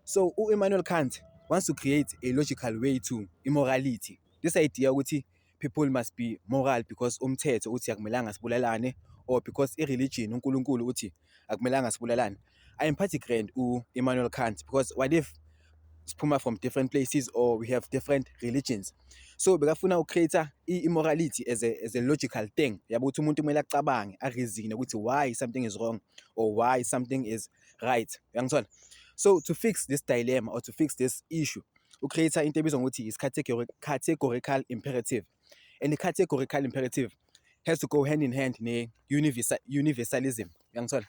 So Immanuel Kant wants to create a logical way to immorality. This idea ukuthi people must be moral because umthetho uthi akumelanga sibulalane, or because ireligion uNkulunkulu uthi akumelanga sibulalane. I am pretty grand Immanuel Kant, because what if siphuma from different places or we have different religions? So bekafuna ucreate immorality as a logical thing. Yabo ukuthi umuntu kumele acabange, areason ukuthi why something is wrong or why something is right. Uyangithola? So to fix this dilemma or to fix this issue, ucreate into ebizwa ngokuthi is categorical imperative. And the categorical imperative has to go hand in hand universalism. Uyangithola?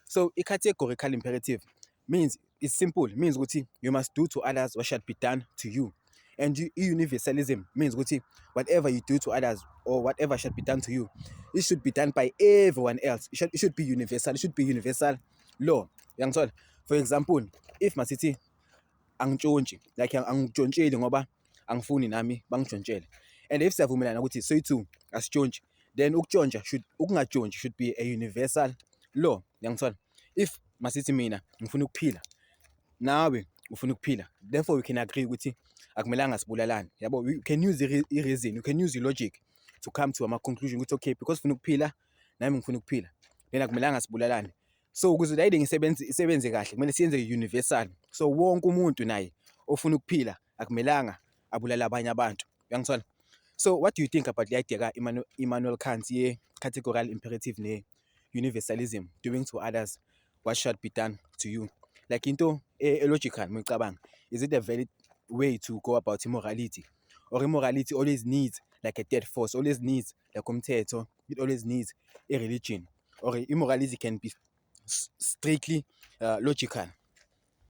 So a categorical imperative means, it's simple, it means ukuthi you must do to others what shall be done to you. And universalism means ukuthi whatever you do to others or whatever shall be done to you, it should be done by everyone else. It should be universal. It should be universal law. Uyangithola? For example, if masithi angitshontshi, like angitshontsheli ngoba angifuni nami bangitshontshele, and if siyavumelana ukuthi soyi-two asitshontshi, then ukungatshontshi should be a universal law. Uyangithola? If masithi mina ngifuna ukuphila, nawe ufuna ukuphila, therefore we can agree ukuthi akumelanga sibulalane. Yabo, we can use the reason, you can use the logic to come to a conclusion ukuthi okay, because ufuna ukuphila nami ngifuna ukuphila, then akumelanga sibulalane. So ukuze le isebenze kahle kumele siyenze universal. So wonke umuntu naye ofuna ukuphila akumelanga abulala abanye abantu. Uyangithola? So what do you think about the idea ka Immanuel Kant ye categorical imperative ne universalism, doing to others what should be done to you? Like into logical, mecabanga, is it a valid way to go about immorality? Or immorality always needs like a third force, always needs like umthetho, it always needs a religion? Or immorality can be strictly logical?